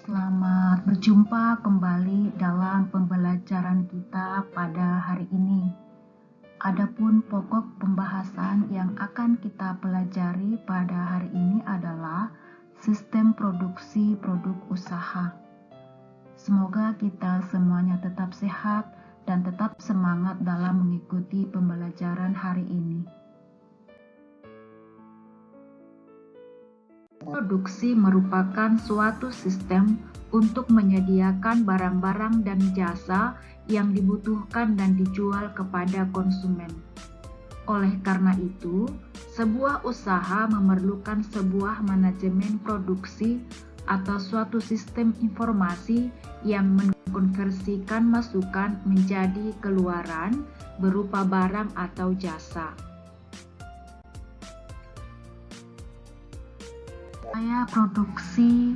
Selamat berjumpa kembali dalam pembelajaran kita pada hari ini. Adapun pokok pembahasan yang akan kita pelajari pada hari ini adalah sistem produksi produk usaha. Semoga kita semuanya tetap sehat dan tetap semangat dalam mengikuti pembelajaran hari ini. Produksi merupakan suatu sistem untuk menyediakan barang-barang dan jasa yang dibutuhkan dan dijual kepada konsumen. Oleh karena itu, sebuah usaha memerlukan sebuah manajemen produksi atau suatu sistem informasi yang mengkonversikan masukan menjadi keluaran berupa barang atau jasa. Supaya produksi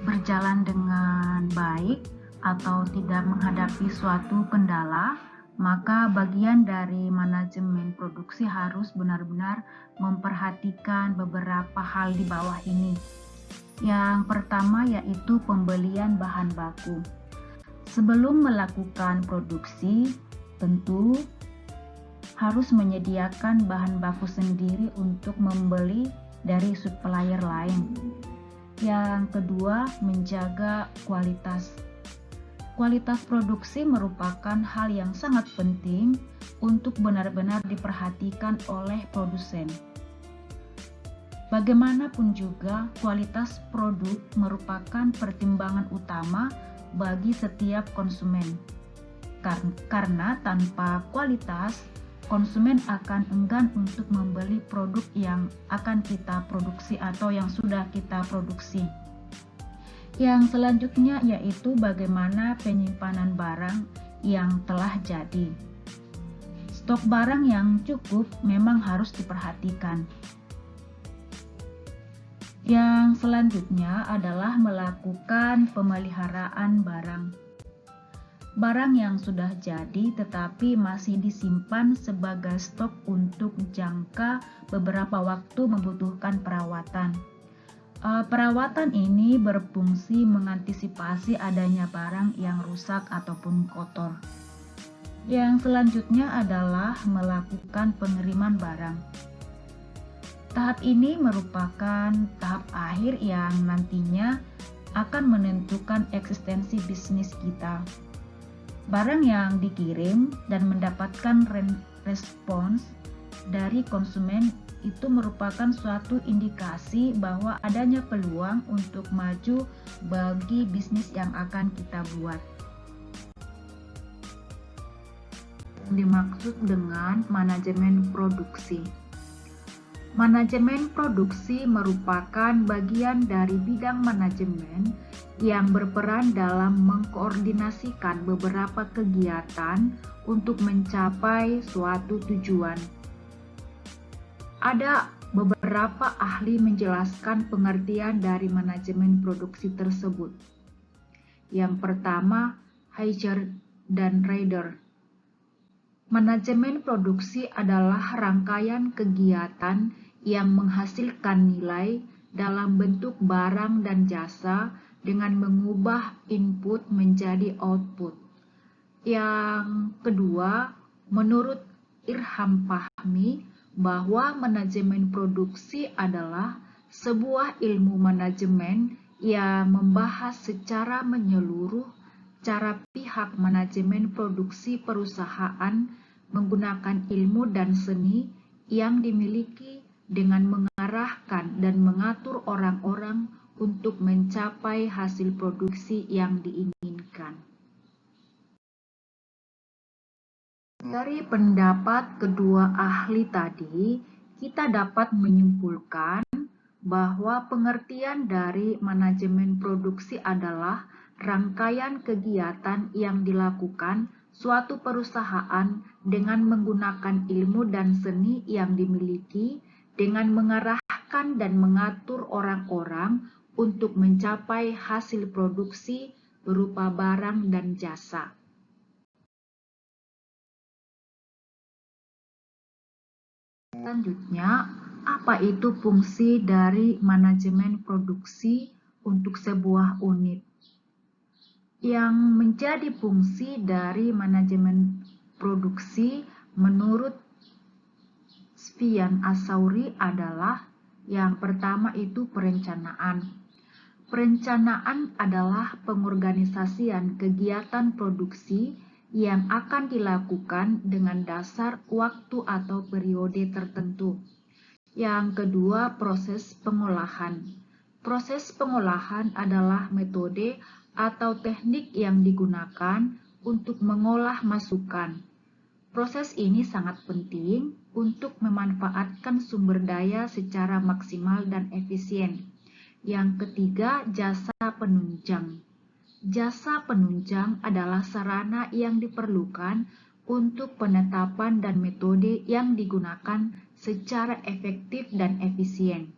berjalan dengan baik atau tidak menghadapi suatu kendala, maka bagian dari manajemen produksi harus benar-benar memperhatikan beberapa hal di bawah ini. Yang pertama yaitu pembelian bahan baku. Sebelum melakukan produksi, tentu harus menyediakan bahan baku sendiri untuk membeli dari supplier lain. Yang kedua, menjaga kualitas. Kualitas produksi merupakan hal yang sangat penting untuk benar-benar diperhatikan oleh produsen. Bagaimanapun juga, kualitas produk merupakan pertimbangan utama bagi setiap konsumen. Karena tanpa kualitas, konsumen akan enggan untuk membeli produk yang akan kita produksi atau yang sudah kita produksi. Yang selanjutnya yaitu bagaimana penyimpanan barang yang telah jadi. Stok barang yang cukup memang harus diperhatikan. Yang selanjutnya adalah melakukan pemeliharaan barang. Barang yang sudah jadi tetapi masih disimpan sebagai stok untuk jangka beberapa waktu membutuhkan perawatan. Perawatan ini berfungsi mengantisipasi adanya barang yang rusak ataupun kotor. Yang selanjutnya adalah melakukan pengiriman barang. Tahap ini merupakan tahap akhir yang nantinya akan menentukan eksistensi bisnis kita. Barang yang dikirim dan mendapatkan respons dari konsumen itu merupakan suatu indikasi bahwa adanya peluang untuk maju bagi bisnis yang akan kita buat. Dimaksud dengan manajemen produksi. Manajemen produksi merupakan bagian dari bidang manajemen yang berperan dalam mengkoordinasikan beberapa kegiatan untuk mencapai suatu tujuan. Ada beberapa ahli menjelaskan pengertian dari manajemen produksi tersebut. Yang pertama, Heiger dan Rader. Manajemen produksi adalah rangkaian kegiatan yang menghasilkan nilai dalam bentuk barang dan jasa dengan mengubah input menjadi output. Yang kedua, menurut Irham Fahmi, bahwa manajemen produksi adalah sebuah ilmu manajemen yang membahas secara menyeluruh cara pihak manajemen produksi perusahaan menggunakan ilmu dan seni yang dimiliki dengan mengarahkan dan mengatur orang-orang untuk mencapai hasil produksi yang diinginkan. Dari pendapat kedua ahli tadi, kita dapat menyimpulkan bahwa pengertian dari manajemen produksi adalah rangkaian kegiatan yang dilakukan suatu perusahaan dengan menggunakan ilmu dan seni yang dimiliki dengan mengarahkan dan mengatur orang-orang untuk mencapai hasil produksi berupa barang dan jasa. Selanjutnya, apa itu fungsi dari manajemen produksi untuk sebuah unit? Yang menjadi fungsi dari manajemen produksi menurut Sufyan Ats-Tsauri adalah yang pertama itu perencanaan. Perencanaan adalah pengorganisasian kegiatan produksi yang akan dilakukan dengan dasar waktu atau periode tertentu. Yang kedua, proses pengolahan. Proses pengolahan adalah metode atau teknik yang digunakan untuk mengolah masukan. Proses ini sangat penting untuk memanfaatkan sumber daya secara maksimal dan efisien. Yang ketiga, jasa penunjang. Jasa penunjang adalah sarana yang diperlukan untuk penetapan dan metode yang digunakan secara efektif dan efisien.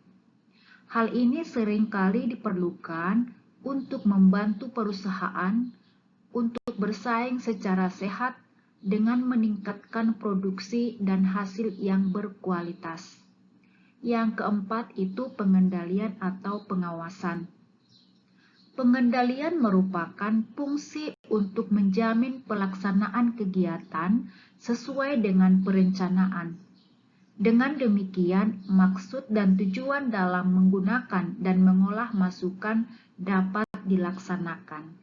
Hal ini seringkali diperlukan untuk membantu perusahaan untuk bersaing secara sehat dengan meningkatkan produksi dan hasil yang berkualitas. Yang keempat itu pengendalian atau pengawasan. Pengendalian merupakan fungsi untuk menjamin pelaksanaan kegiatan sesuai dengan perencanaan. Dengan demikian, maksud dan tujuan dalam menggunakan dan mengolah masukan dapat dilaksanakan.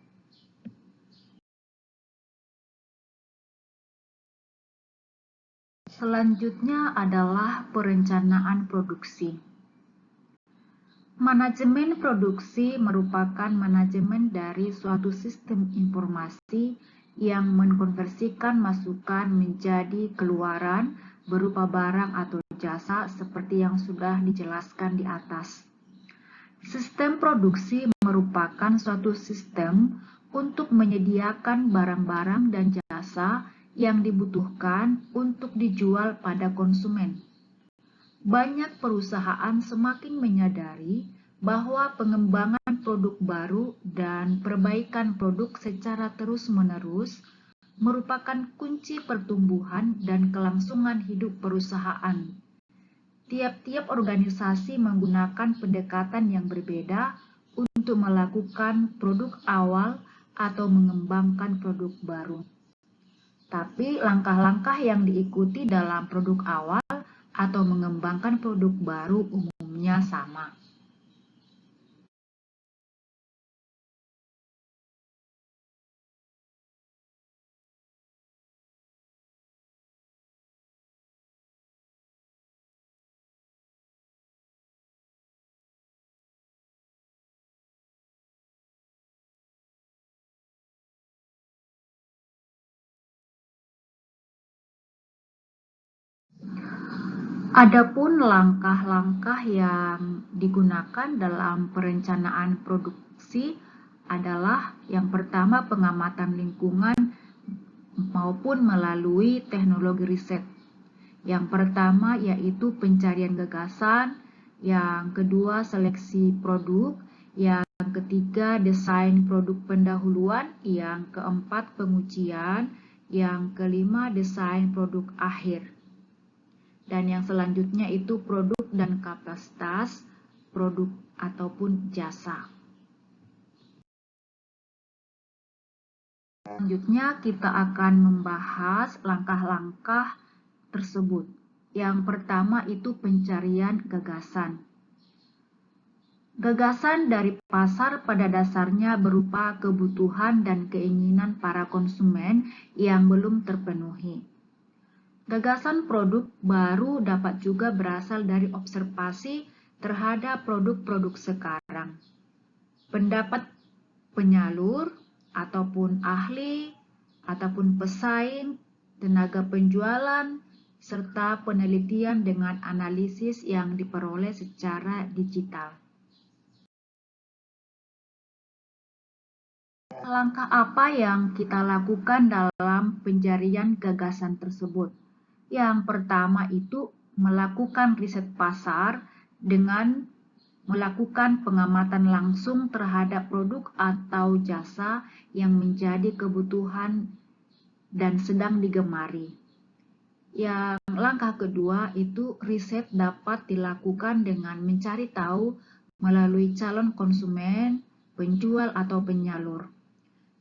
Selanjutnya adalah perencanaan produksi. Manajemen produksi merupakan manajemen dari suatu sistem informasi yang mengkonversikan masukan menjadi keluaran berupa barang atau jasa seperti yang sudah dijelaskan di atas. Sistem produksi merupakan suatu sistem untuk menyediakan barang-barang dan jasa yang dibutuhkan untuk dijual pada konsumen. Banyak perusahaan semakin menyadari bahwa pengembangan produk baru dan perbaikan produk secara terus-menerus merupakan kunci pertumbuhan dan kelangsungan hidup perusahaan. Tiap-tiap organisasi menggunakan pendekatan yang berbeda untuk melakukan produk awal atau mengembangkan produk baru. Tapi langkah-langkah yang diikuti dalam produk awal atau mengembangkan produk baru umumnya sama. Adapun langkah-langkah yang digunakan dalam perencanaan produksi adalah yang pertama pengamatan lingkungan maupun melalui teknologi riset. Yang pertama yaitu pencarian gagasan, yang kedua seleksi produk, yang ketiga desain produk pendahuluan, yang keempat pengujian, yang kelima desain produk akhir. Dan yang selanjutnya itu produk dan kapasitas produk ataupun jasa. Selanjutnya kita akan membahas langkah-langkah tersebut. Yang pertama itu pencarian gagasan. Gagasan dari pasar pada dasarnya berupa kebutuhan dan keinginan para konsumen yang belum terpenuhi. Gagasan produk baru dapat juga berasal dari observasi terhadap produk-produk sekarang. Pendapat penyalur ataupun ahli ataupun pesaing, tenaga penjualan, serta penelitian dengan analisis yang diperoleh secara digital. Langkah apa yang kita lakukan dalam pencarian gagasan tersebut? Yang pertama itu melakukan riset pasar dengan melakukan pengamatan langsung terhadap produk atau jasa yang menjadi kebutuhan dan sedang digemari. Yang langkah kedua itu riset dapat dilakukan dengan mencari tahu melalui calon konsumen, penjual atau penyalur.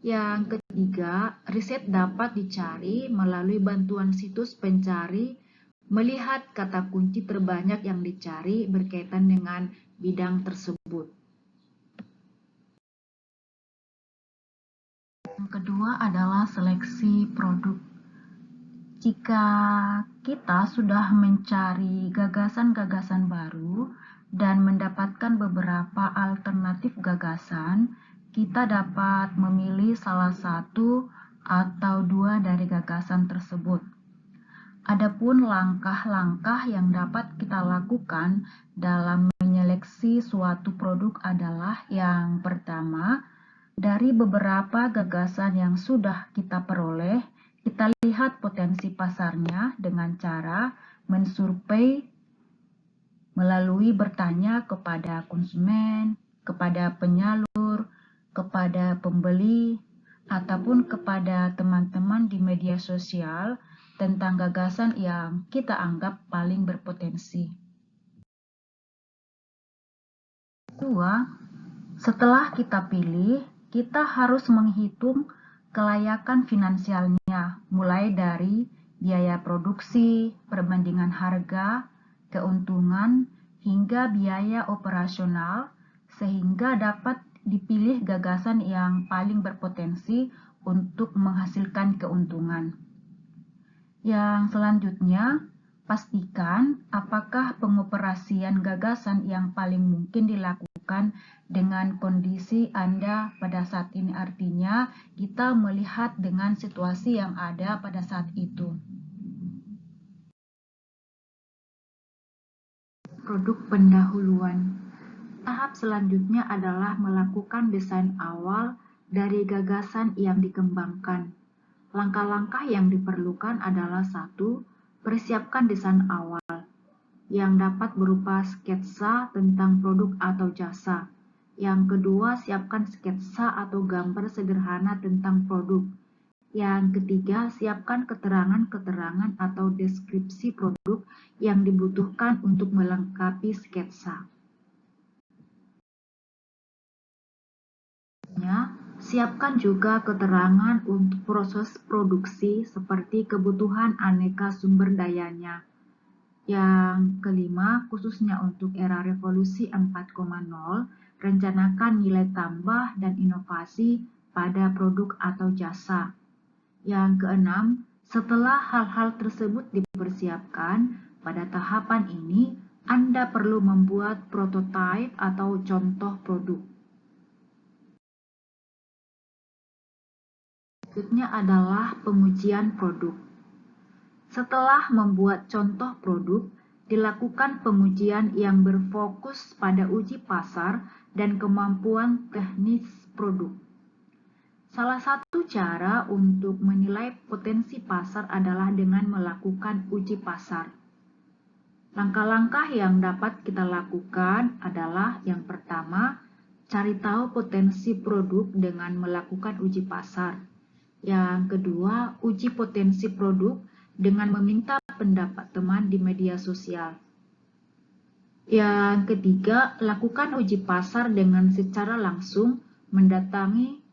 Yang ketiga, riset dapat dicari melalui bantuan situs pencari, melihat kata kunci terbanyak yang dicari berkaitan dengan bidang tersebut. Yang kedua adalah seleksi produk. Jika kita sudah mencari gagasan-gagasan baru dan mendapatkan beberapa alternatif gagasan, kita dapat memilih salah satu atau dua dari gagasan tersebut. Adapun langkah-langkah yang dapat kita lakukan dalam menyeleksi suatu produk adalah yang pertama, dari beberapa gagasan yang sudah kita peroleh, kita lihat potensi pasarnya dengan cara mensurvei melalui bertanya kepada konsumen, kepada penyalur, kepada pembeli, ataupun kepada teman-teman di media sosial tentang gagasan yang kita anggap paling berpotensi. Kedua, setelah kita pilih, kita harus menghitung kelayakan finansialnya, mulai dari biaya produksi, perbandingan harga, keuntungan, hingga biaya operasional, sehingga dapat dipilih gagasan yang paling berpotensi untuk menghasilkan keuntungan. Yang selanjutnya, pastikan apakah pengoperasian gagasan yang paling mungkin dilakukan dengan kondisi Anda pada saat ini. Artinya, kita melihat dengan situasi yang ada pada saat itu. Produk pendahuluan. Tahap selanjutnya adalah melakukan desain awal dari gagasan yang dikembangkan. Langkah-langkah yang diperlukan adalah 1. Persiapkan desain awal, yang dapat berupa sketsa tentang produk atau jasa. Yang kedua, siapkan sketsa atau gambar sederhana tentang produk. Yang ketiga, siapkan keterangan-keterangan atau deskripsi produk yang dibutuhkan untuk melengkapi sketsa. Siapkan juga keterangan untuk proses produksi seperti kebutuhan aneka sumber dayanya. Yang kelima, khususnya untuk era revolusi 4.0, rencanakan nilai tambah dan inovasi pada produk atau jasa. Yang keenam, setelah hal-hal tersebut dipersiapkan, pada tahapan ini Anda perlu membuat prototipe atau contoh produk. Selanjutnya adalah pengujian produk. Setelah membuat contoh produk, dilakukan pengujian yang berfokus pada uji pasar dan kemampuan teknis produk. Salah satu cara untuk menilai potensi pasar adalah dengan melakukan uji pasar. Langkah-langkah yang dapat kita lakukan adalah yang pertama, cari tahu potensi produk dengan melakukan uji pasar. Yang kedua, uji potensi produk dengan meminta pendapat teman di media sosial. Yang ketiga, lakukan uji pasar dengan secara langsung mendatangi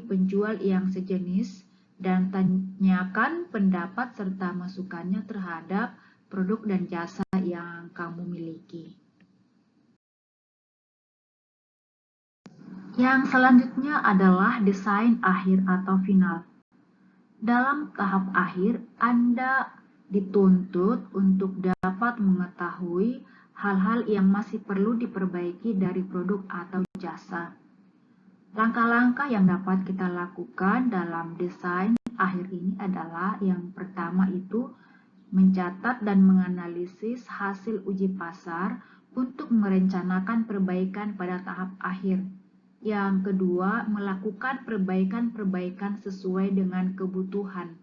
penjual yang sejenis dan tanyakan pendapat serta masukannya terhadap produk dan jasa yang kamu miliki. Yang selanjutnya adalah desain akhir atau final. Dalam tahap akhir, Anda dituntut untuk dapat mengetahui hal-hal yang masih perlu diperbaiki dari produk atau jasa. Langkah-langkah yang dapat kita lakukan dalam desain akhir ini adalah yang pertama itu mencatat dan menganalisis hasil uji pasar untuk merencanakan perbaikan pada tahap akhir. Yang kedua, melakukan perbaikan-perbaikan sesuai dengan kebutuhan.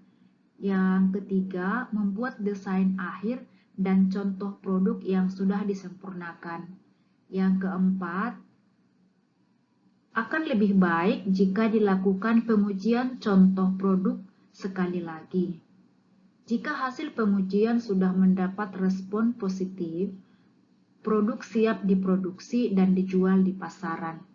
Yang ketiga, membuat desain akhir dan contoh produk yang sudah disempurnakan. Yang keempat, akan lebih baik jika dilakukan pengujian contoh produk sekali lagi. Jika hasil pengujian sudah mendapat respon positif, produk siap diproduksi dan dijual di pasaran.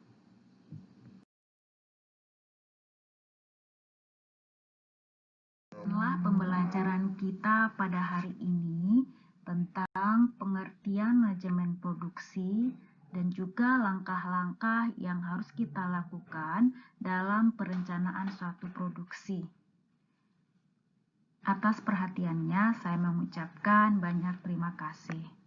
Setelah pembelajaran kita pada hari ini tentang pengertian manajemen produksi dan juga langkah-langkah yang harus kita lakukan dalam perencanaan suatu produksi. Atas perhatiannya, saya mengucapkan banyak terima kasih.